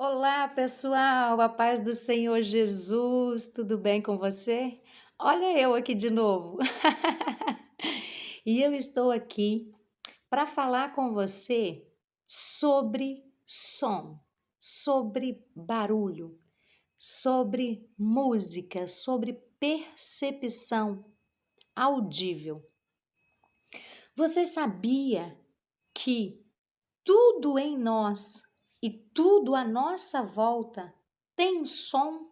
Olá, pessoal, a paz do Senhor Jesus, tudo bem com você? Olha eu aqui de novo. E eu estou aqui para falar com você sobre som, sobre barulho, sobre música, sobre percepção audível. Você sabia que tudo em nós e tudo à nossa volta tem som?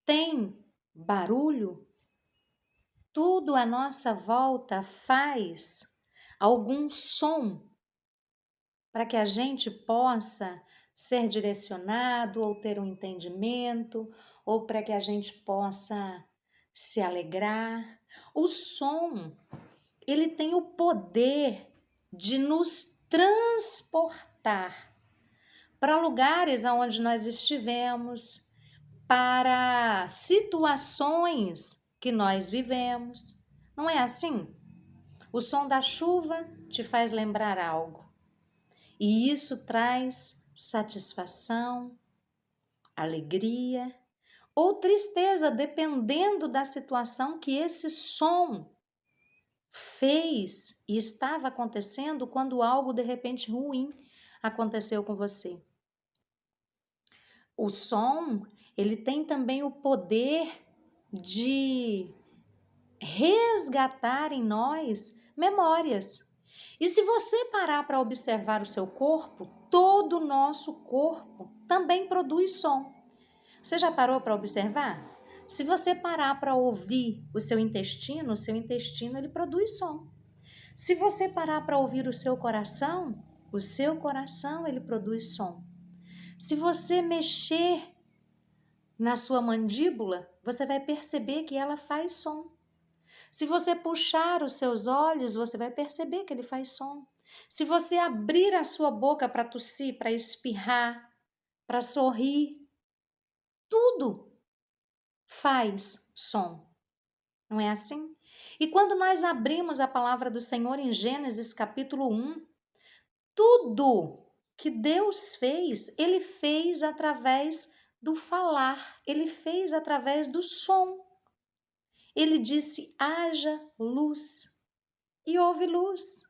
Tem barulho? Tudo à nossa volta faz algum som para que a gente possa ser direcionado ou ter um entendimento, ou para que a gente possa se alegrar. O som, ele tem o poder de nos transportar para lugares aonde nós estivemos, para situações que nós vivemos. Não é assim? O som da chuva te faz lembrar algo. E isso traz satisfação, alegria ou tristeza, dependendo da situação que esse som fez e estava acontecendo quando algo de repente ruim aconteceu com você. O som, ele tem também o poder de resgatar em nós memórias. E se você parar para observar o seu corpo, todo o nosso corpo também produz som. Você já parou para observar? Se você parar para ouvir o seu intestino ele produz som. Se você parar para ouvir o seu coração ele produz som. Se você mexer na sua mandíbula, você vai perceber que ela faz som. Se você puxar os seus olhos, você vai perceber que ele faz som. Se você abrir a sua boca para tossir, para espirrar, para sorrir, tudo faz som. Não é assim? E quando nós abrimos a palavra do Senhor em Gênesis capítulo 1, tudo que Deus fez, ele fez através do falar, ele fez através do som. Ele disse: haja luz, e houve luz.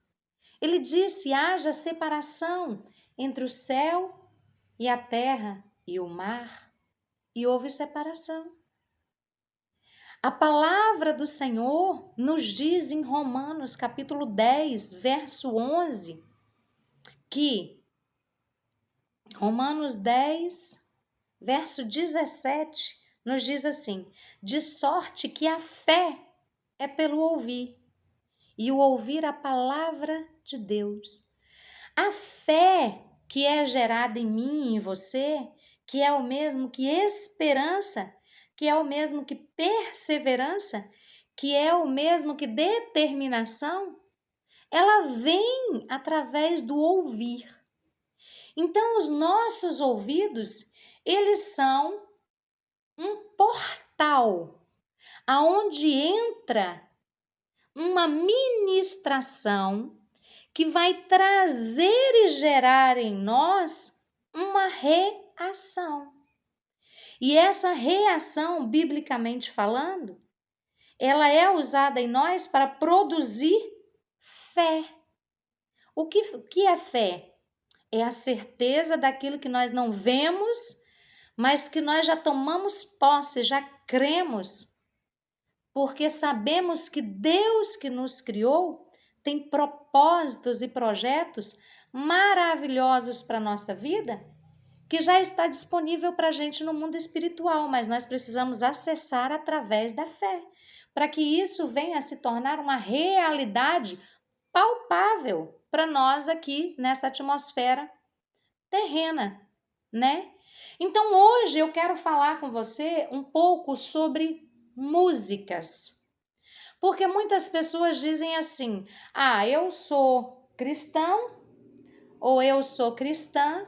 Ele disse: haja separação entre o céu e a terra e o mar, e houve separação. A palavra do Senhor nos diz em Romanos capítulo 10, verso 11, que Romanos 10, verso 17, nos diz assim: de sorte que a fé é pelo ouvir, e o ouvir a palavra de Deus. A fé que é gerada em mim e em você, que é o mesmo que esperança, que é o mesmo que perseverança, que é o mesmo que determinação, ela vem através do ouvir. Então, os nossos ouvidos, eles são um portal aonde entra uma ministração que vai trazer e gerar em nós uma reação. E essa reação, biblicamente falando, ela é usada em nós para produzir fé. O que é fé? É a certeza daquilo que nós não vemos, mas que nós já tomamos posse, já cremos, porque sabemos que Deus que nos criou tem propósitos e projetos maravilhosos para a nossa vida, que já está disponível para a gente no mundo espiritual, mas nós precisamos acessar através da fé, para que isso venha a se tornar uma realidade palpável para nós aqui nessa atmosfera terrena, né? Então hoje eu quero falar com você um pouco sobre músicas. Porque muitas pessoas dizem assim: ah, eu sou cristão ou eu sou cristã,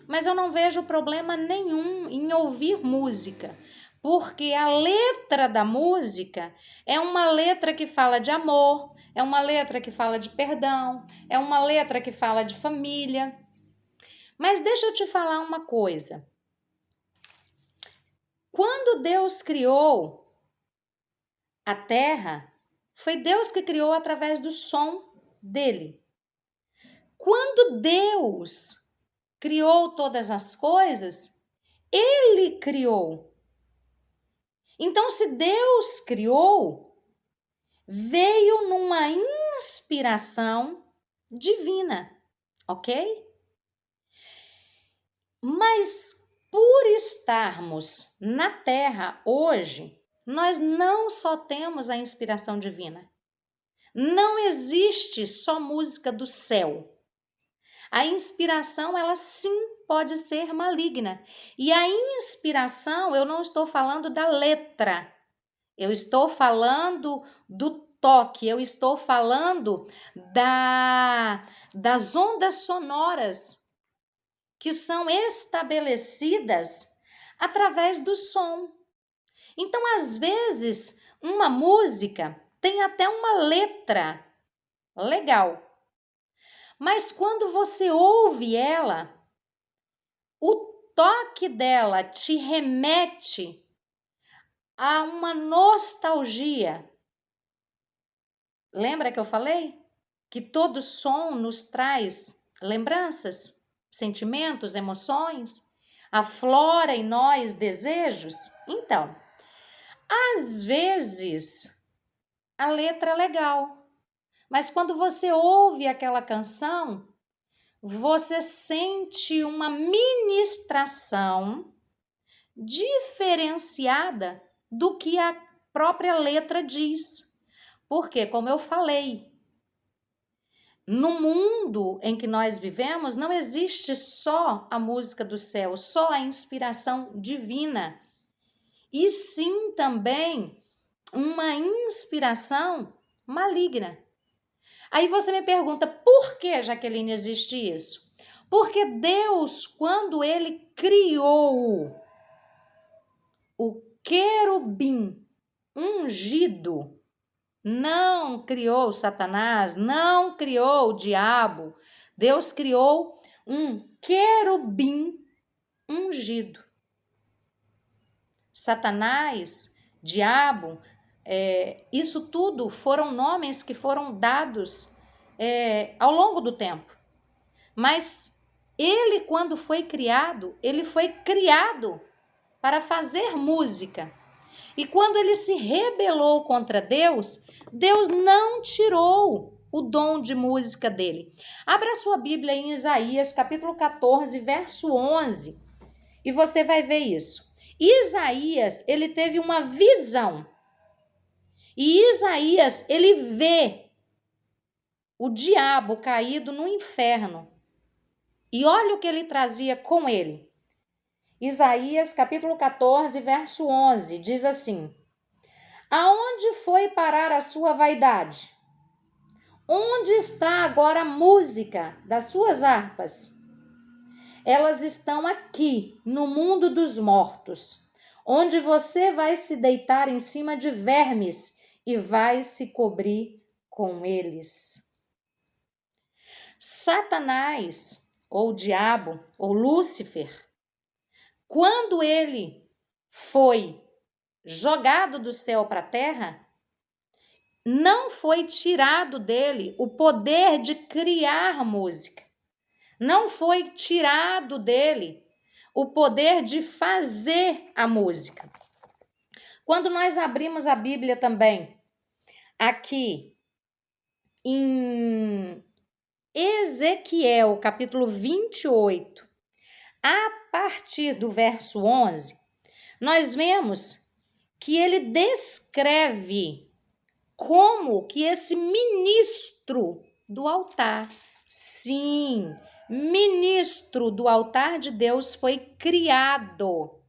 mas eu não vejo problema nenhum em ouvir música, porque a letra da música é uma letra que fala de amor, é uma letra que fala de perdão, é uma letra que fala de família. Mas deixa eu te falar uma coisa. Quando Deus criou a terra, foi Deus que criou através do som dele. Quando Deus criou todas as coisas, ele criou. Então, se Deus criou, veio numa inspiração divina, ok? Mas por estarmos na Terra hoje, nós não só temos a inspiração divina. Não existe só música do céu. A inspiração, ela sim pode ser maligna. E a inspiração, eu não estou falando da letra. Eu estou falando do toque, eu estou falando das ondas sonoras que são estabelecidas através do som. Então, às vezes, uma música tem até uma letra legal, mas quando você ouve ela, o toque dela te remete a uma nostalgia. Lembra que eu falei? Que todo som nos traz lembranças, sentimentos, emoções, aflora em nós desejos? Então, às vezes a letra é legal, mas quando você ouve aquela canção, você sente uma ministração diferenciada do que a própria letra diz. Porque, como eu falei, no mundo em que nós vivemos, não existe só a música do céu, só a inspiração divina, e sim também uma inspiração maligna. Aí você me pergunta, por que, Jaqueline, existe isso? Porque Deus, quando ele criou o querubim ungido, não criou Satanás, não criou o diabo. Deus criou um querubim ungido. Satanás, diabo, isso tudo foram nomes que foram dados ao longo do tempo. Mas ele, quando foi criado, ele foi criado para fazer música. E quando ele se rebelou contra Deus, Deus não tirou o dom de música dele. Abra sua Bíblia em Isaías, capítulo 14, verso 11, e você vai ver isso. Isaías, ele teve uma visão. E Isaías, ele vê o diabo caído no inferno. E olha o que ele trazia com ele. Isaías, capítulo 14, verso 11, diz assim: aonde foi parar a sua vaidade? Onde está agora a música das suas harpas? Elas estão aqui, no mundo dos mortos, onde você vai se deitar em cima de vermes e vai se cobrir com eles. Satanás, ou diabo, ou Lúcifer, quando ele foi jogado do céu para a terra, não foi tirado dele o poder de criar música. Não foi tirado dele o poder de fazer a música. Quando nós abrimos a Bíblia também, aqui em Ezequiel, capítulo 28, a partir do verso 11, nós vemos que ele descreve como que esse ministro do altar, sim, ministro do altar de Deus foi criado.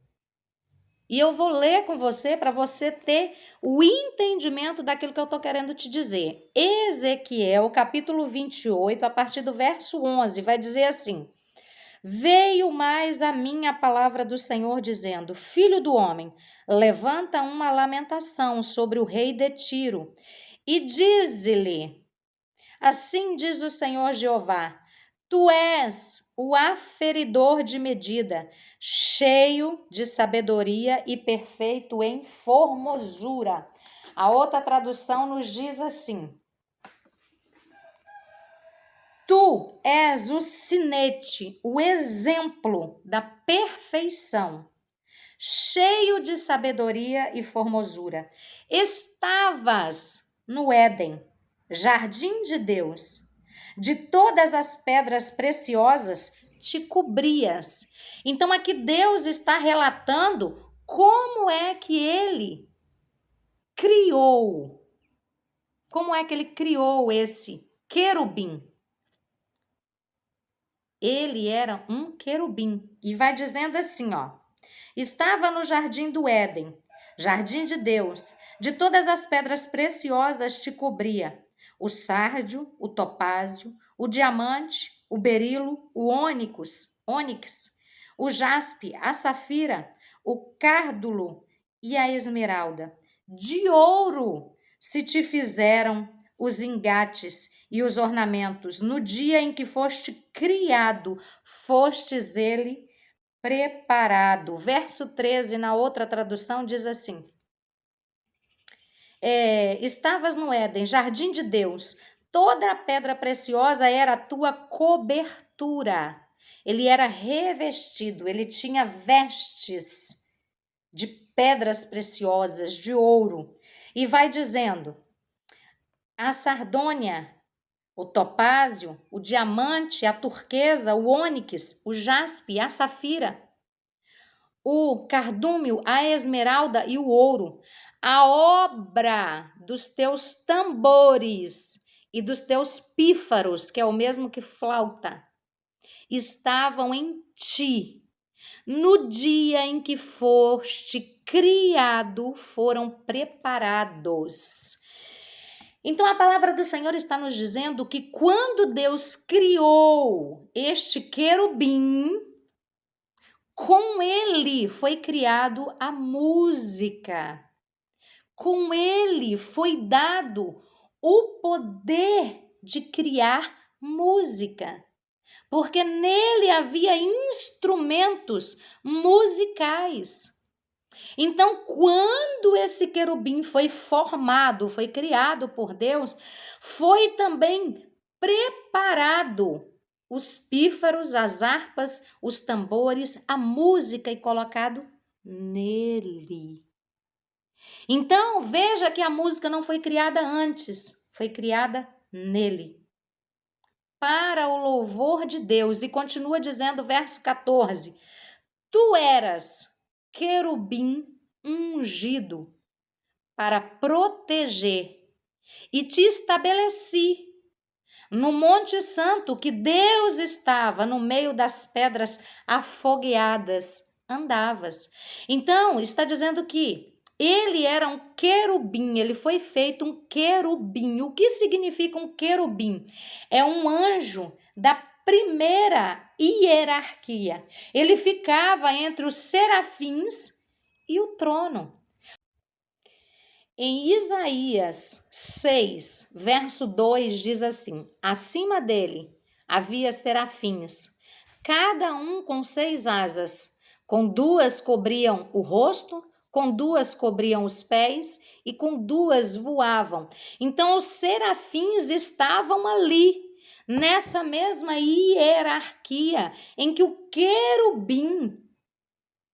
E eu vou ler com você para você ter o entendimento daquilo que eu estou querendo te dizer. Ezequiel, capítulo 28, a partir do verso 11, vai dizer assim: veio mais a mim a palavra do Senhor, dizendo: filho do homem, levanta uma lamentação sobre o rei de Tiro, e dize-lhe: assim diz o Senhor Jeová, Tu és o aferidor de medida, cheio de sabedoria e perfeito em formosura. A outra tradução nos diz assim: Tu és o sinete, o exemplo da perfeição, cheio de sabedoria e formosura. Estavas no Éden, jardim de Deus. De todas as pedras preciosas te cobrias. Então aqui Deus está relatando como é que ele criou. Como é que ele criou esse querubim? Ele era um querubim. E vai dizendo assim, ó. Estava no jardim do Éden, jardim de Deus. De todas as pedras preciosas te cobria. O sárdio, o topázio, o diamante, o berilo, o ônix, o jaspe, a safira, o cárdulo e a esmeralda. De ouro se te fizeram os engates e os ornamentos. No dia em que foste criado, fostes ele preparado. Verso 13, na outra tradução, diz assim: estavas no Éden, jardim de Deus, toda a pedra preciosa era a tua cobertura. Ele era revestido, ele tinha vestes de pedras preciosas, de ouro. E vai dizendo: a sardônia, o topázio, o diamante, a turquesa, o ônix, o jaspe, a safira, o cardúmio, a esmeralda e o ouro, a obra dos teus tambores e dos teus pífaros, que é o mesmo que flauta, estavam em ti. No dia em que foste criado, foram preparados. Então a palavra do Senhor está nos dizendo que quando Deus criou este querubim, com ele foi criado a música. Com ele foi dado o poder de criar música. Porque nele havia instrumentos musicais. Então, quando esse querubim foi formado, foi criado por Deus, foi também preparado os pífaros, as harpas, os tambores, a música e colocado nele. Então, veja que a música não foi criada antes, foi criada nele. Para o louvor de Deus. E continua dizendo, verso 14: Tu eras querubim ungido para proteger e te estabeleci no Monte Santo, que Deus estava no meio das pedras afogueadas, andavas. Então, está dizendo que ele era um querubim, ele foi feito um querubim. O que significa um querubim? É um anjo da primeira hierarquia. Ele ficava entre os serafins e o trono. Em Isaías 6, verso 2, diz assim: acima dele havia serafins, cada um com 6 asas, com 2 cobriam o rosto, com 2 cobriam os pés e com 2 voavam. Então os serafins estavam ali, nessa mesma hierarquia em que o querubim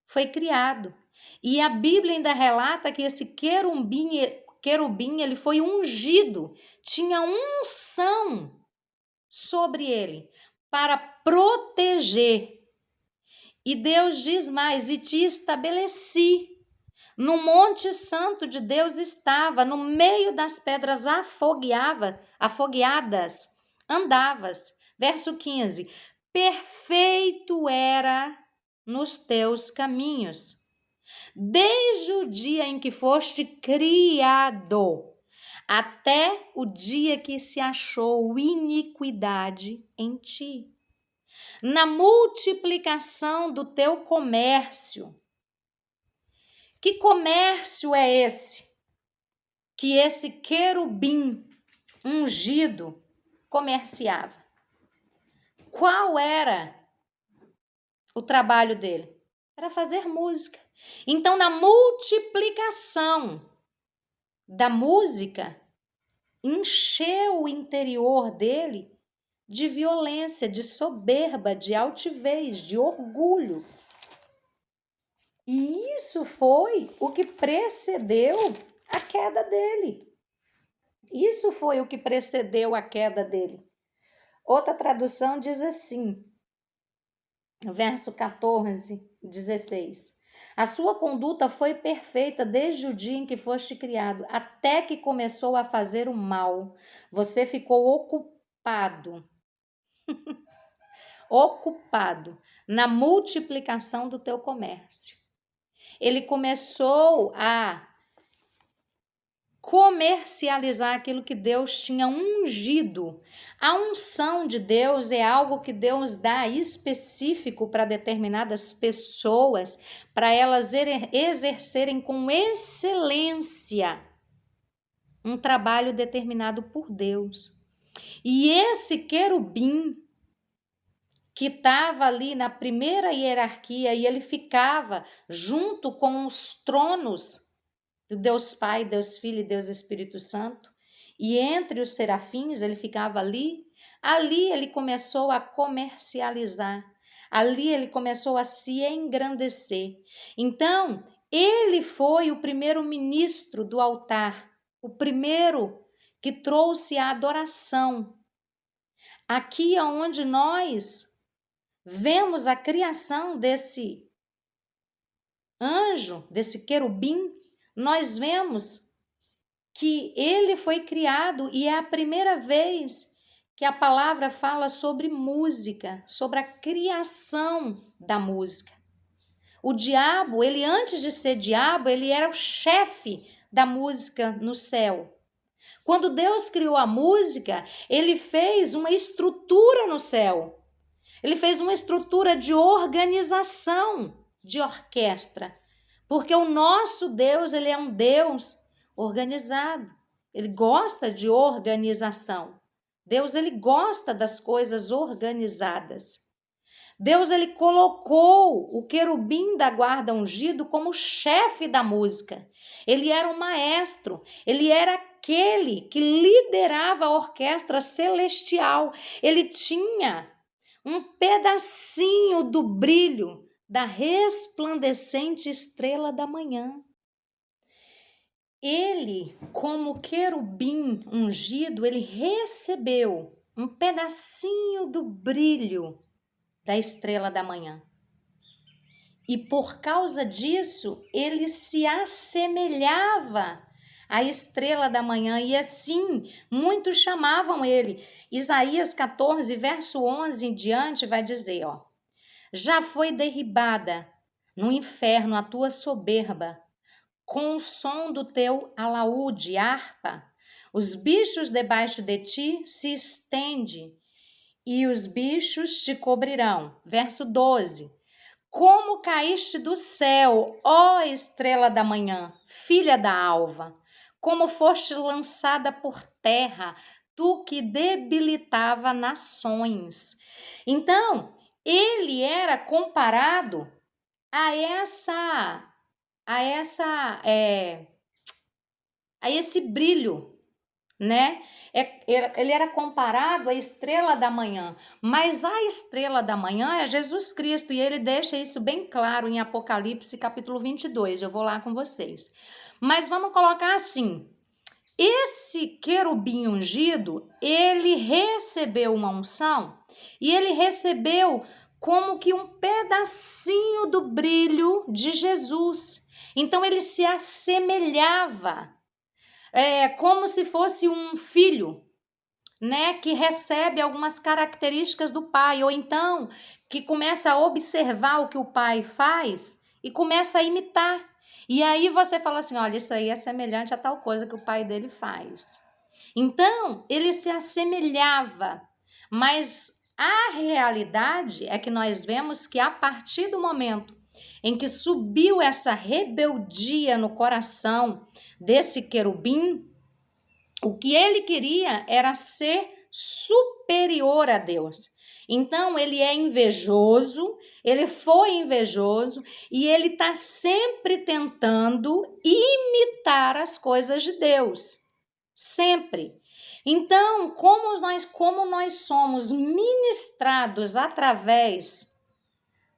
foi criado. E a Bíblia ainda relata que esse querubim ele foi ungido, tinha unção sobre ele para proteger. E Deus diz mais: e te estabeleci. No Monte Santo de Deus estava, no meio das pedras afogueadas, andavas. Verso 15: perfeito era nos teus caminhos, desde o dia em que foste criado, até o dia que se achou iniquidade em ti. Na multiplicação do teu comércio. Que comércio é esse? Que esse querubim ungido comerciava? Qual era o trabalho dele? Era fazer música. Então, na multiplicação da música, encheu o interior dele de violência, de soberba, de altivez, de orgulho. E isso foi o que precedeu a queda dele. Isso foi o que precedeu a queda dele. Outra tradução diz assim, verso 14, 16. A sua conduta foi perfeita desde o dia em que foste criado, até que começou a fazer o mal. Você ficou ocupado na multiplicação do teu comércio. Ele começou a comercializar aquilo que Deus tinha ungido. A unção de Deus é algo que Deus dá específico para determinadas pessoas, para elas exercerem com excelência um trabalho determinado por Deus. E esse querubim que estava ali na primeira hierarquia e ele ficava junto com os tronos do Deus Pai, Deus Filho e Deus Espírito Santo, e entre os serafins ele ficava ali ele começou a comercializar, ali ele começou a se engrandecer. Então, ele foi o primeiro ministro do altar, o primeiro que trouxe a adoração. Aqui é onde nós vemos a criação desse anjo, desse querubim, nós vemos que ele foi criado e é a primeira vez que a palavra fala sobre música, sobre a criação da música. O diabo, ele antes de ser diabo, ele era o chefe da música no céu. Quando Deus criou a música, ele fez uma estrutura no céu. Ele fez uma estrutura de organização de orquestra. Porque o nosso Deus, ele é um Deus organizado. Ele gosta de organização. Deus, ele gosta das coisas organizadas. Deus, ele colocou o querubim da guarda ungido como chefe da música. Ele era um maestro, ele era aquele que liderava a orquestra celestial. Ele tinha um pedacinho do brilho da resplandecente estrela da manhã. Ele, como querubim ungido, ele recebeu um pedacinho do brilho da estrela da manhã. E por causa disso, ele se assemelhava à estrela da manhã, e assim muitos chamavam ele. Isaías 14, verso 11 em diante vai dizer, já foi derribada no inferno a tua soberba, com o som do teu alaúde, harpa. Os bichos debaixo de ti se estendem, e os bichos te cobrirão. Verso 12. Como caíste do céu, ó estrela da manhã, filha da alva, como foste lançada por terra, tu que debilitava nações. Então, ele era comparado a esse brilho, né? Ele era comparado à estrela da manhã, mas a estrela da manhã é Jesus Cristo, e ele deixa isso bem claro em Apocalipse capítulo 22, eu vou lá com vocês. Mas vamos colocar assim, esse querubim ungido, ele recebeu uma unção, e ele recebeu como que um pedacinho do brilho de Jesus. Então ele se assemelhava, como se fosse um filho, né, que recebe algumas características do pai, ou então que começa a observar o que o pai faz e começa a imitar. E aí você fala assim, olha, isso aí é semelhante a tal coisa que o pai dele faz. Então, ele se assemelhava, mas a realidade é que nós vemos que a partir do momento em que subiu essa rebeldia no coração desse querubim, o que ele queria era ser superior a Deus. Então, ele é invejoso, ele foi invejoso e ele está sempre tentando imitar as coisas de Deus. Sempre. Então, como nós somos ministrados através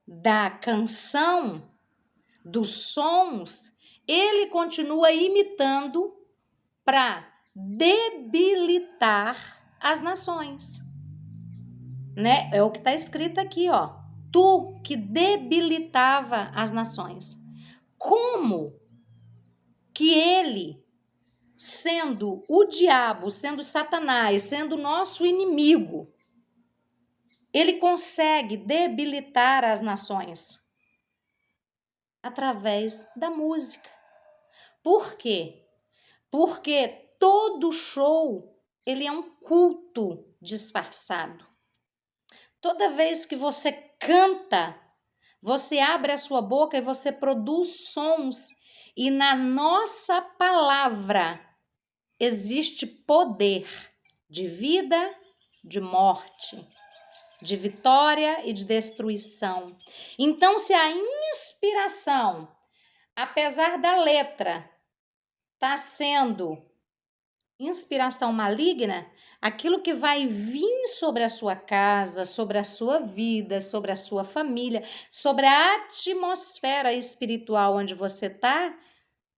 da canção, dos sons, ele continua imitando para debilitar as nações, né? É o que está escrito aqui, ó. Tu que debilitava as nações. Como que ele, sendo o diabo, sendo Satanás, sendo nosso inimigo, ele consegue debilitar as nações? Através da música. Por quê? Porque todo show, ele é um culto disfarçado. Toda vez que você canta, você abre a sua boca e você produz sons, e na nossa palavra existe poder de vida, de morte, de vitória e de destruição. Então, se a inspiração, apesar da letra, está sendo inspiração maligna, aquilo que vai vir sobre a sua casa, sobre a sua vida, sobre a sua família, sobre a atmosfera espiritual onde você está,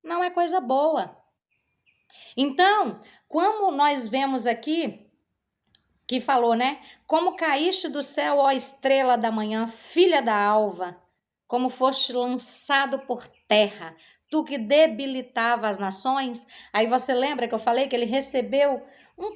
não é coisa boa. Então, como nós vemos aqui, que falou, né? Como caíste do céu, ó estrela da manhã, filha da alva, como foste lançado por terra, tu que debilitava as nações. Aí você lembra que eu falei que ele recebeu um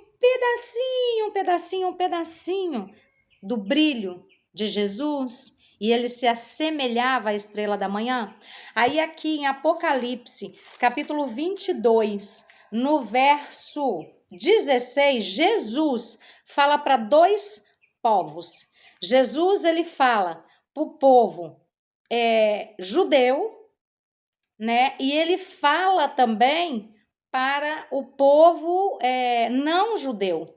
pedacinho do brilho de Jesus, e ele se assemelhava à estrela da manhã? Aí aqui em Apocalipse, capítulo 22, no verso 16, Jesus fala para dois povos. Jesus, ele fala para o povo judeu, né? E ele fala também para o povo não judeu,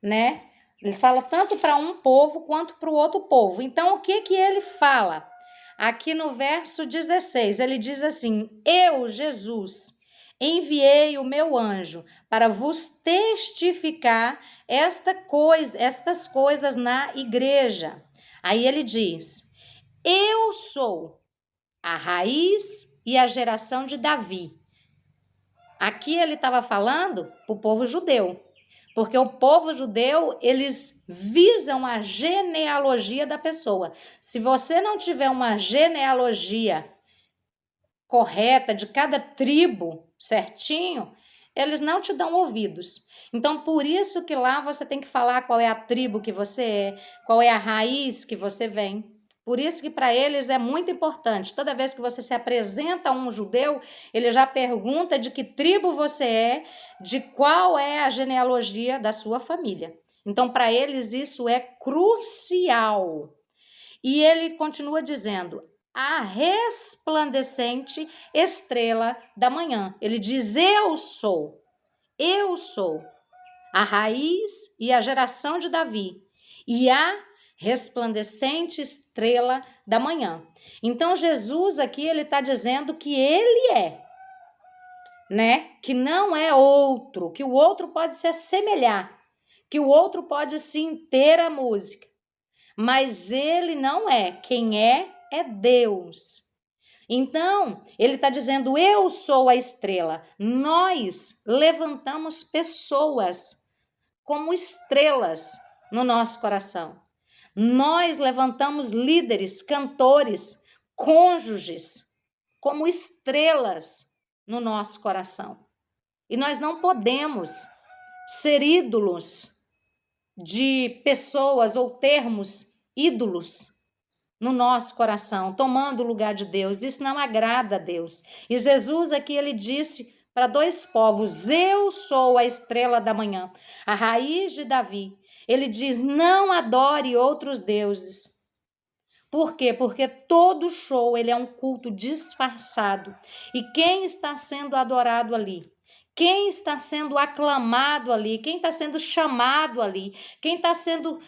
né? Ele fala tanto para um povo quanto para o outro povo. Então, o que ele fala? Aqui no verso 16, ele diz assim: eu, Jesus, enviei o meu anjo para vos testificar estas coisas na igreja. Aí ele diz: eu sou a raiz e a geração de Davi. Aqui ele estava falando para o povo judeu, porque o povo judeu, eles visam a genealogia da pessoa. Se você não tiver uma genealogia correta de cada tribo certinho, eles não te dão ouvidos. Então, por isso que lá você tem que falar qual é a tribo que você é, qual é a raiz que você vem. Por isso que para eles é muito importante. Toda vez que você se apresenta a um judeu, ele já pergunta de que tribo você é, de qual é a genealogia da sua família. Então, para eles isso é crucial. E ele continua dizendo: a resplandecente estrela da manhã. Ele diz: eu sou a raiz e a geração de Davi, e a resplandecente estrela da manhã. Então, Jesus aqui, ele está dizendo que ele é, né? Que não é outro, que o outro pode se assemelhar, que o outro pode sim ter a música, mas ele não é. Quem é Deus. Então, ele está dizendo: eu sou a estrela. Nós levantamos pessoas como estrelas no nosso coração. Nós levantamos líderes, cantores, cônjuges como estrelas no nosso coração. E nós não podemos ser ídolos de pessoas ou termos ídolos no nosso coração, tomando o lugar de Deus. Isso não agrada a Deus. E Jesus aqui, ele disse para dois povos: eu sou a estrela da manhã, a raiz de Davi. Ele diz: não adore outros deuses. Por quê? Porque todo show, ele é um culto disfarçado. E quem está sendo adorado ali? quem está sendo aclamado ali, quem está sendo chamado ali, quem está sendo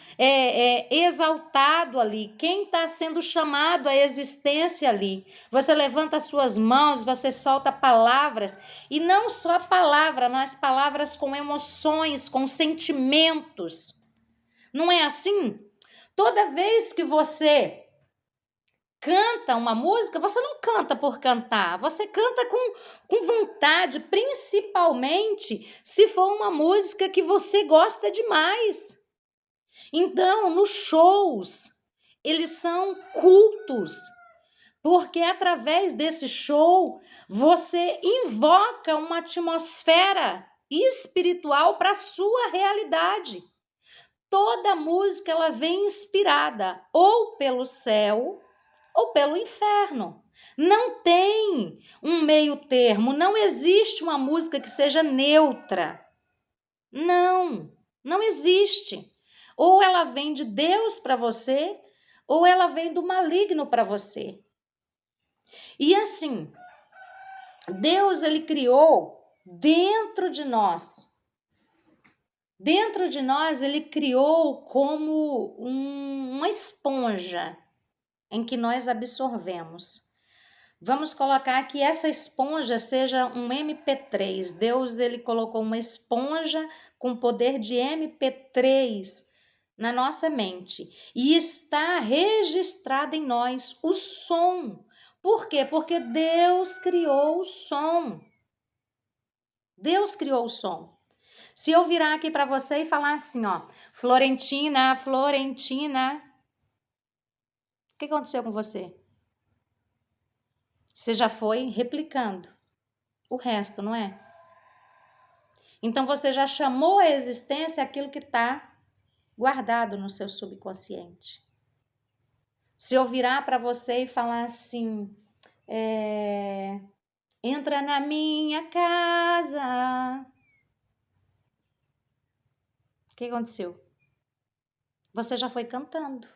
exaltado ali, quem está sendo chamado à existência ali. Você levanta as suas mãos, você solta palavras, e não só palavra, mas palavras com emoções, com sentimentos. Não é assim? Toda vez que você canta uma música, você não canta por cantar, você canta com vontade, principalmente se for uma música que você gosta demais. Então, nos shows, eles são cultos, porque através desse show você invoca uma atmosfera espiritual para a sua realidade. Toda música ela vem inspirada ou pelo céu ou pelo inferno. Não tem um meio termo, não existe uma música que seja neutra. Não existe. Ou ela vem de Deus para você, ou ela vem do maligno para você. E assim, Deus ele criou dentro de nós ele criou como uma esponja em que nós absorvemos. Vamos colocar que essa esponja seja um MP3. Deus ele colocou uma esponja com poder de MP3 na nossa mente e está registrado em nós o som. Por quê? Porque Deus criou o som. Deus criou o som. Se eu virar aqui para você e falar assim, ó, Florentina, Florentina, o que aconteceu com você? Você já foi replicando o resto, não é? Então você já chamou à existência aquilo que está guardado no seu subconsciente. Se eu virar para você e falar assim, entra na minha casa, o que aconteceu? Você já foi cantando.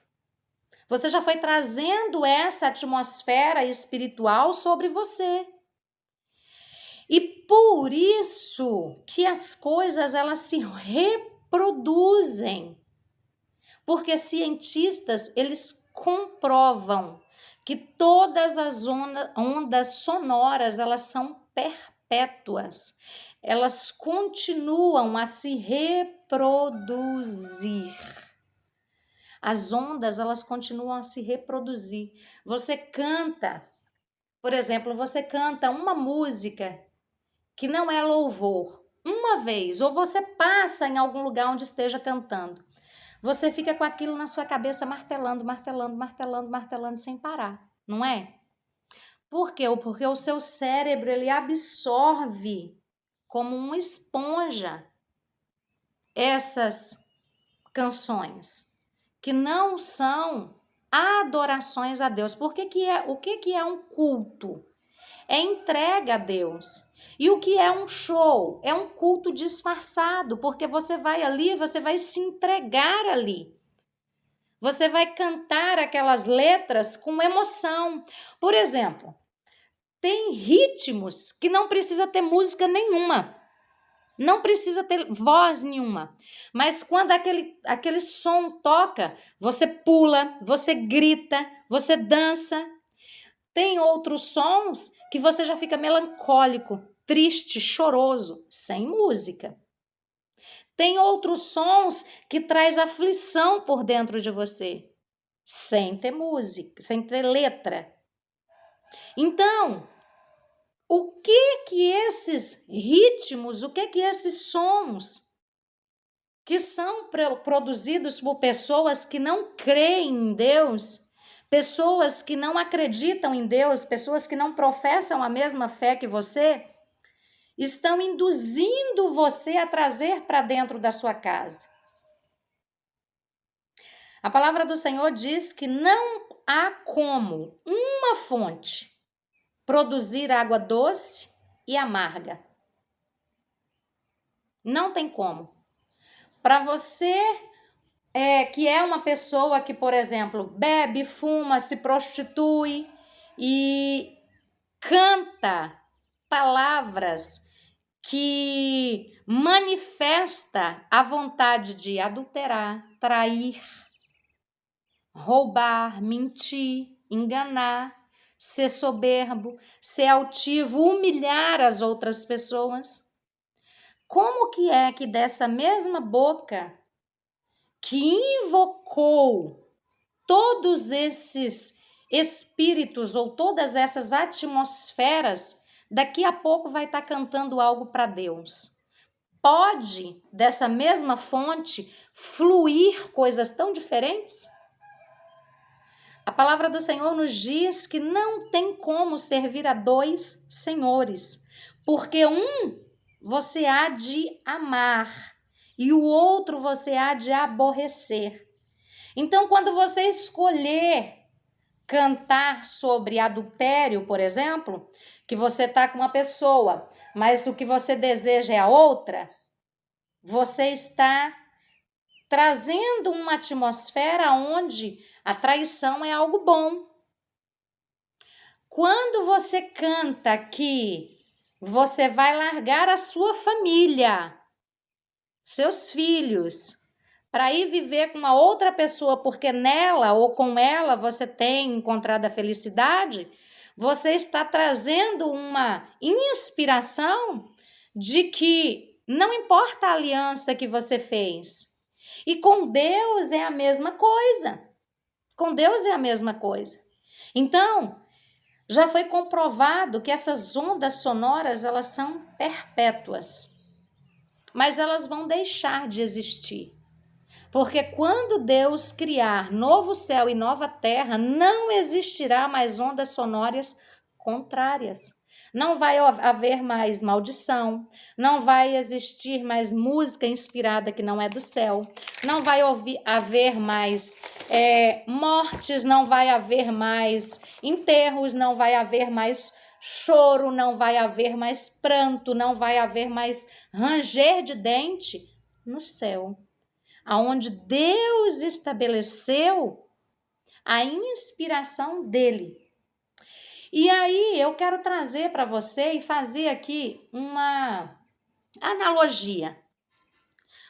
Você já foi trazendo essa atmosfera espiritual sobre você. E por isso que as coisas elas se reproduzem. Porque cientistas, eles comprovam que todas as ondas sonoras, elas são perpétuas. Elas continuam a se reproduzir. As ondas, elas continuam a se reproduzir. Você canta, por exemplo, você canta uma música que não é louvor, uma vez, ou você passa em algum lugar onde esteja cantando. Você fica com aquilo na sua cabeça martelando, martelando, martelando, martelando sem parar, não é? Por quê? Porque o seu cérebro, ele absorve como uma esponja essas canções que não são adorações a Deus. O que é um culto? É entrega a Deus. E o que é um show? É um culto disfarçado, porque você vai ali, você vai se entregar ali. Você vai cantar aquelas letras com emoção. Por exemplo, tem ritmos que não precisa ter música nenhuma. Não precisa ter voz nenhuma, mas quando aquele som toca, você pula, você grita, você dança. Tem outros sons que você já fica melancólico, triste, choroso, sem música. Tem outros sons que traz aflição por dentro de você, sem ter música, sem ter letra. Então, o que esses ritmos, o que esses sons que são produzidos por pessoas que não creem em Deus, pessoas que não acreditam em Deus, pessoas que não professam a mesma fé que você, estão induzindo você a trazer para dentro da sua casa. A palavra do Senhor diz que não há como uma fonte produzir água doce e amarga. Não tem como. Para você que é uma pessoa que, por exemplo, bebe, fuma, se prostitui e canta palavras que manifesta a vontade de adulterar, trair, roubar, mentir, enganar, ser soberbo, ser altivo, humilhar as outras pessoas. Como que é que dessa mesma boca que invocou todos esses espíritos ou todas essas atmosferas, daqui a pouco vai estar cantando algo para Deus? Pode, dessa mesma fonte, fluir coisas tão diferentes? A palavra do Senhor nos diz que não tem como servir a dois senhores, porque um você há de amar e o outro você há de aborrecer. Então, quando você escolher cantar sobre adultério, por exemplo, que você está com uma pessoa, mas o que você deseja é a outra, você está trazendo uma atmosfera onde a traição é algo bom. Quando você canta que você vai largar a sua família, seus filhos, para ir viver com uma outra pessoa, porque nela ou com ela você tem encontrado a felicidade, você está trazendo uma inspiração de que não importa a aliança que você fez. E com Deus é a mesma coisa. Com Deus é a mesma coisa. Então, já foi comprovado que essas ondas sonoras, elas são perpétuas. Mas elas vão deixar de existir. Porque quando Deus criar novo céu e nova terra, não existirá mais ondas sonoras contrárias. Não vai haver mais maldição, não vai existir mais música inspirada que não é do céu, não vai haver mais mortes, não vai haver mais enterros, não vai haver mais choro, não vai haver mais pranto, não vai haver mais ranger de dente no céu, aonde Deus estabeleceu a inspiração dele. E aí eu quero trazer para você e fazer aqui uma analogia.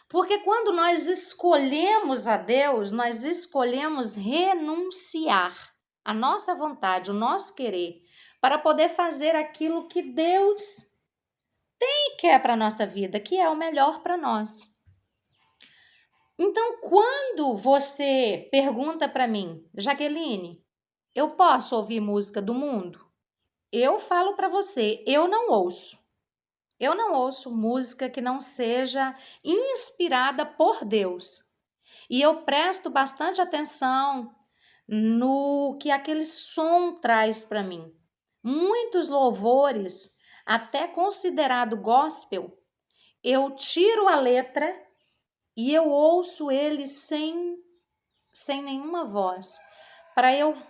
Porque quando nós escolhemos a Deus, nós escolhemos renunciar à nossa vontade, o nosso querer, para poder fazer aquilo que Deus tem e quer para a nossa vida, que é o melhor para nós. Então, quando você pergunta para mim, Jaqueline, eu posso ouvir música do mundo? Eu falo para você, eu não ouço. Eu não ouço música que não seja inspirada por Deus. E eu presto bastante atenção no que aquele som traz para mim. Muitos louvores, até considerado gospel, eu tiro a letra e eu ouço ele sem nenhuma voz, para eu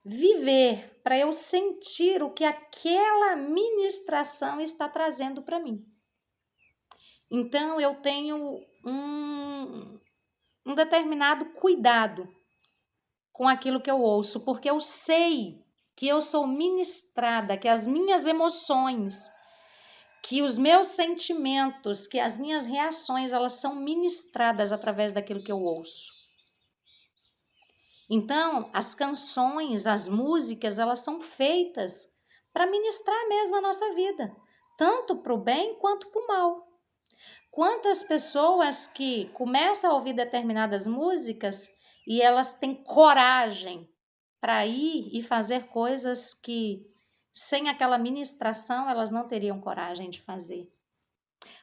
viver, para eu sentir o que aquela ministração está trazendo para mim. Então, eu tenho um determinado cuidado com aquilo que eu ouço, porque eu sei que eu sou ministrada, que as minhas emoções, que os meus sentimentos, que as minhas reações, elas são ministradas através daquilo que eu ouço. Então, as canções, as músicas, elas são feitas para ministrar mesmo a nossa vida, tanto para o bem quanto para o mal. Quantas pessoas que começam a ouvir determinadas músicas e elas têm coragem para ir e fazer coisas que, sem aquela ministração, elas não teriam coragem de fazer.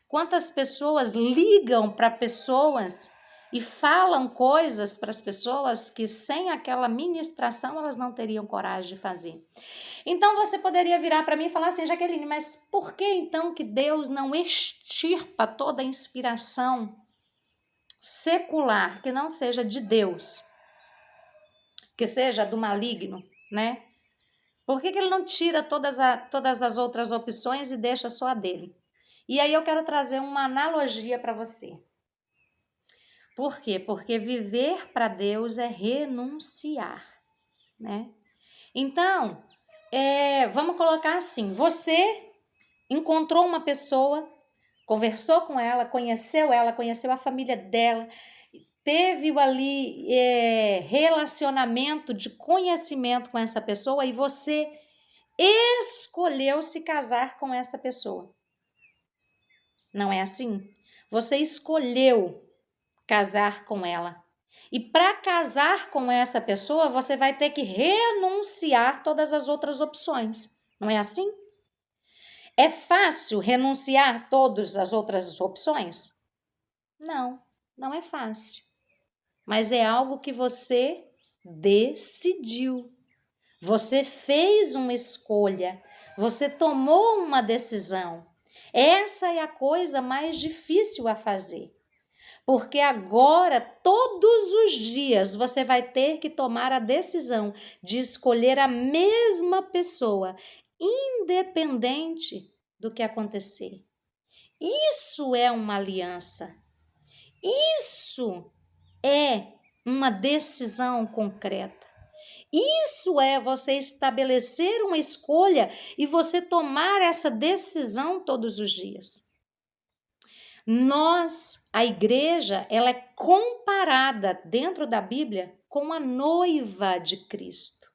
Quantas pessoas ligam para pessoas e falam coisas para as pessoas que sem aquela ministração elas não teriam coragem de fazer. Então você poderia virar para mim e falar assim, Jaqueline, mas por que então que Deus não extirpa toda a inspiração secular que não seja de Deus, que seja do maligno, né? Por que ele não tira todas as outras opções e deixa só a dele? E aí eu quero trazer uma analogia para você. Por quê? Porque viver para Deus é renunciar, né? Então, vamos colocar assim, você encontrou uma pessoa conversou com ela, conheceu a família dela, teve ali relacionamento de conhecimento com essa pessoa e você escolheu se casar com essa pessoa. Não é assim? Você escolheu casar com ela. E para casar com essa pessoa, você vai ter que renunciar todas as outras opções. Não é assim? É fácil renunciar todas as outras opções? Não, não é fácil. Mas é algo que você decidiu. Você fez uma escolha, você tomou uma decisão. Essa é a coisa mais difícil a fazer. Porque agora, todos os dias, você vai ter que tomar a decisão de escolher a mesma pessoa, independente do que acontecer. Isso é uma aliança. Isso é uma decisão concreta. Isso é você estabelecer uma escolha e você tomar essa decisão todos os dias. A igreja, ela é comparada dentro da Bíblia com a noiva de Cristo,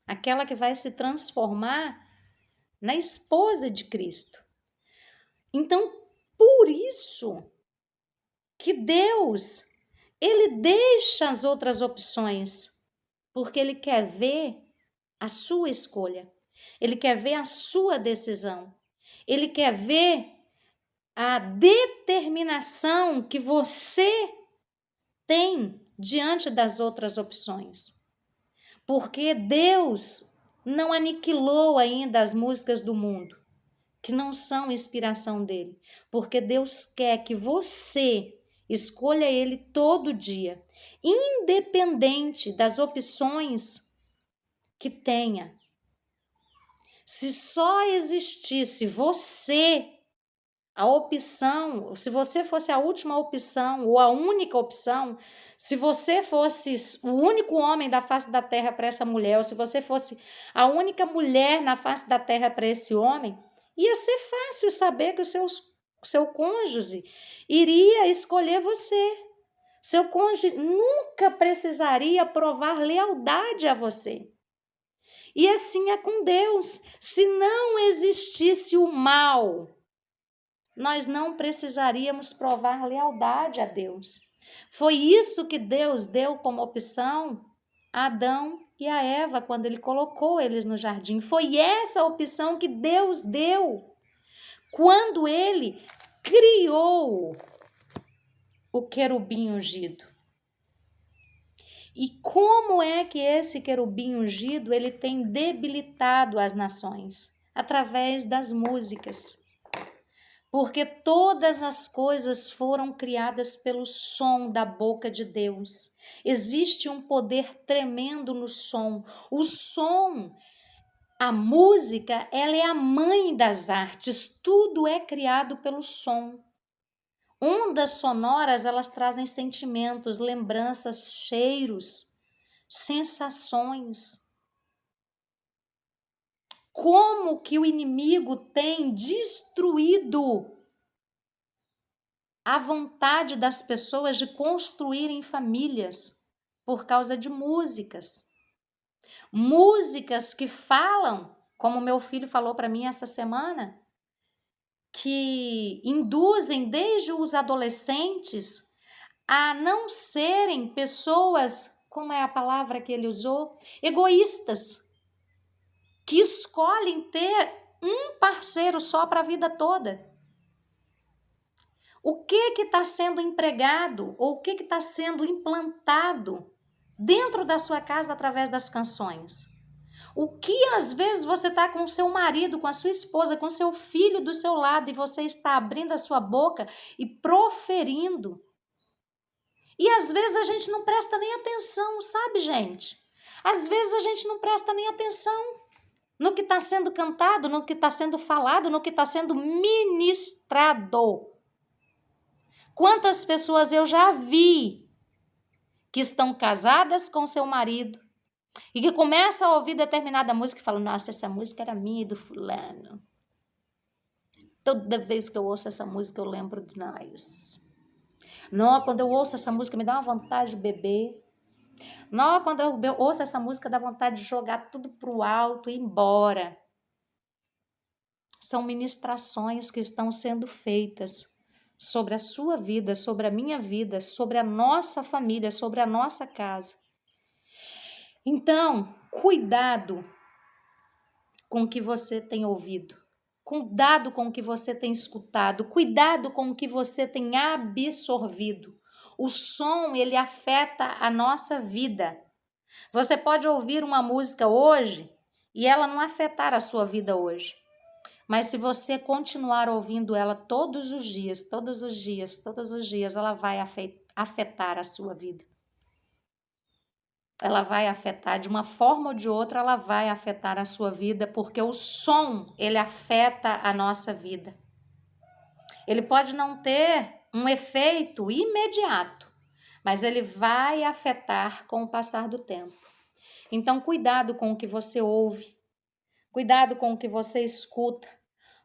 aquela que vai se transformar na esposa de Cristo. Então, por isso que Deus, ele deixa as outras opções, porque ele quer ver a sua escolha, ele quer ver a sua decisão, ele quer ver a determinação que você tem diante das outras opções. Porque Deus não aniquilou ainda as músicas do mundo, que não são inspiração dele. Porque Deus quer que você escolha ele todo dia, independente das opções que tenha. Se só existisse você, a opção, se você fosse a última opção ou a única opção, se você fosse o único homem da face da terra para essa mulher, ou se você fosse a única mulher na face da terra para esse homem, ia ser fácil saber que o seu cônjuge iria escolher você. Seu cônjuge nunca precisaria provar lealdade a você. E assim é com Deus. Se não existisse o mal, nós não precisaríamos provar lealdade a Deus. Foi isso que Deus deu como opção a Adão e a Eva quando ele colocou eles no jardim. Foi essa opção que Deus deu quando ele criou o querubim ungido. E como é que esse querubim ungido ele tem debilitado as nações? Através das músicas. Porque todas as coisas foram criadas pelo som da boca de Deus. Existe um poder tremendo no som. O som, a música, ela é a mãe das artes. Tudo é criado pelo som. Ondas sonoras, elas trazem sentimentos, lembranças, cheiros, sensações. Como que o inimigo tem destruído a vontade das pessoas de construírem famílias por causa de músicas. Músicas que falam, como meu filho falou para mim essa semana, que induzem desde os adolescentes a não serem pessoas, como é a palavra que ele usou, egoístas, que escolhem ter um parceiro só para a vida toda. O que está sendo empregado ou o que está sendo implantado dentro da sua casa através das canções? O que às vezes você está com o seu marido, com a sua esposa, com o seu filho do seu lado e você está abrindo a sua boca e proferindo. E às vezes a gente não presta nem atenção, sabe, gente? Às vezes a gente não presta nem atenção no que está sendo cantado, no que está sendo falado, no que está sendo ministrado. Quantas pessoas eu já vi que estão casadas com seu marido e que começam a ouvir determinada música e falam, nossa, essa música era minha e do fulano. Toda vez que eu ouço essa música, eu lembro de nós. Não, quando eu ouço essa música, me dá uma vontade de beber. Não, quando eu ouço essa música, dá vontade de jogar tudo pro alto e ir embora. São ministrações que estão sendo feitas sobre a sua vida, sobre a minha vida, sobre a nossa família, sobre a nossa casa. Então, cuidado com o que você tem ouvido. Cuidado com o que você tem escutado, cuidado com o que você tem absorvido. O som, ele afeta a nossa vida. Você pode ouvir uma música hoje e ela não afetar a sua vida hoje. Mas se você continuar ouvindo ela todos os dias, ela vai afetar a sua vida. Ela vai afetar de uma forma ou de outra, ela vai afetar a sua vida, porque o som, ele afeta a nossa vida. Ele pode não ter um efeito imediato, mas ele vai afetar com o passar do tempo. Então, cuidado com o que você ouve, cuidado com o que você escuta,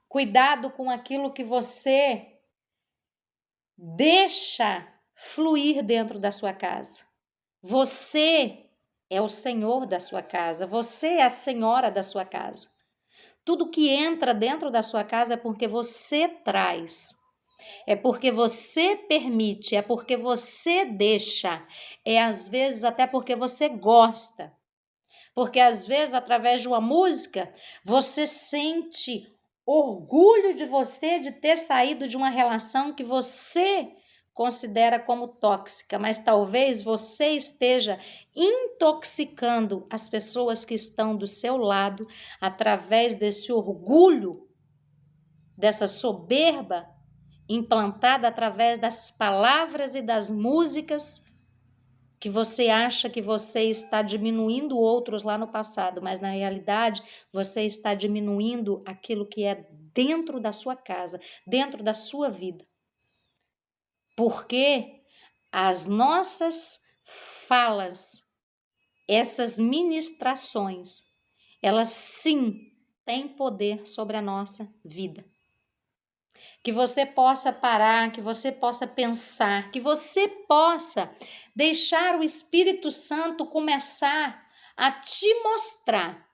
cuidado com aquilo que você deixa fluir dentro da sua casa. Você é o senhor da sua casa, você é a senhora da sua casa. Tudo que entra dentro da sua casa é porque você traz, é porque você permite, é porque você deixa, é às vezes até porque você gosta. Porque às vezes, através de uma música, você sente orgulho de você de ter saído de uma relação que você considera como tóxica, mas talvez você esteja intoxicando as pessoas que estão do seu lado através desse orgulho, dessa soberba implantada através das palavras e das músicas que você acha que você está diminuindo outros lá no passado, mas na realidade você está diminuindo aquilo que é dentro da sua casa, dentro da sua vida. Porque as nossas falas, essas ministrações, elas sim têm poder sobre a nossa vida. Que você possa parar, que você possa pensar, que você possa deixar o Espírito Santo começar a te mostrar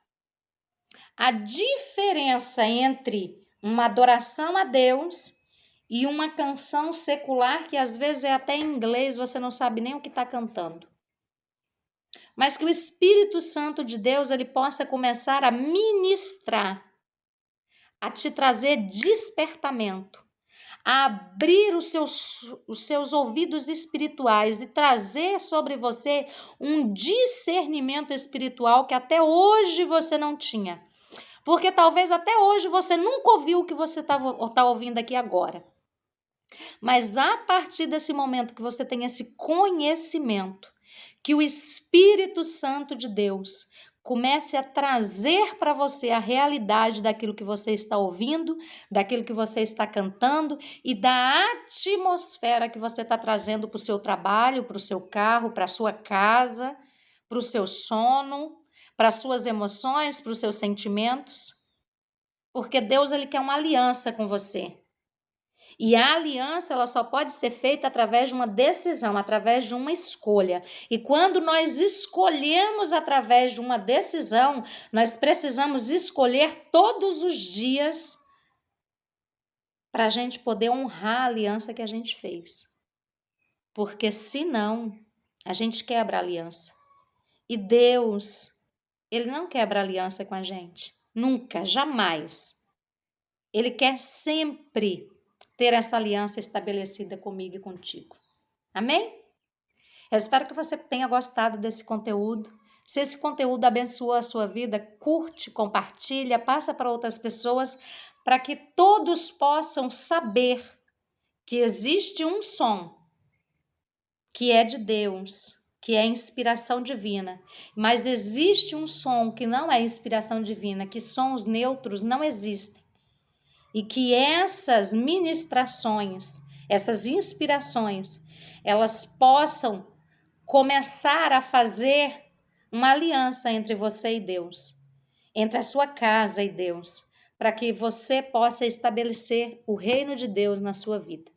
a diferença entre uma adoração a Deus e uma canção secular que às vezes é até em inglês, você não sabe nem o que está cantando. Mas que o Espírito Santo de Deus ele possa começar a ministrar, a te trazer despertamento, a abrir os seus ouvidos espirituais e trazer sobre você um discernimento espiritual que até hoje você não tinha. Porque talvez até hoje você nunca ouviu o que você está ouvindo aqui agora. Mas a partir desse momento que você tem esse conhecimento, que o Espírito Santo de Deus comece a trazer para você a realidade daquilo que você está ouvindo, daquilo que você está cantando e da atmosfera que você está trazendo para o seu trabalho, para o seu carro, para a sua casa, para o seu sono, para as suas emoções, para os seus sentimentos. Porque Deus ele quer uma aliança com você. E a aliança ela só pode ser feita através de uma decisão, através de uma escolha. E quando nós escolhemos através de uma decisão, nós precisamos escolher todos os dias para a gente poder honrar a aliança que a gente fez. Porque senão, a gente quebra a aliança. E Deus, ele não quebra a aliança com a gente. Nunca, jamais. Ele quer sempre ter essa aliança estabelecida comigo e contigo. Amém? Eu espero que você tenha gostado desse conteúdo. Se esse conteúdo abençoou a sua vida, curte, compartilha, passa para outras pessoas, para que todos possam saber que existe um som que é de Deus, que é inspiração divina, mas existe um som que não é inspiração divina, que sons neutros não existem. E que essas ministrações, essas inspirações, elas possam começar a fazer uma aliança entre você e Deus, entre a sua casa e Deus, para que você possa estabelecer o reino de Deus na sua vida.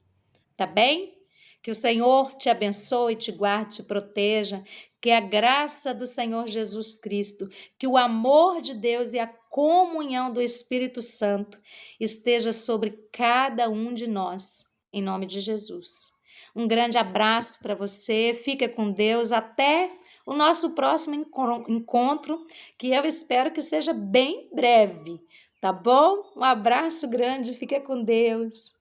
Tá bem? Que o Senhor te abençoe, te guarde, te proteja, que a graça do Senhor Jesus Cristo, que o amor de Deus e a comunhão do Espírito Santo esteja sobre cada um de nós, em nome de Jesus. Um grande abraço para você, fica com Deus, até o nosso próximo encontro, que eu espero que seja bem breve, tá bom? Um abraço grande, fica com Deus.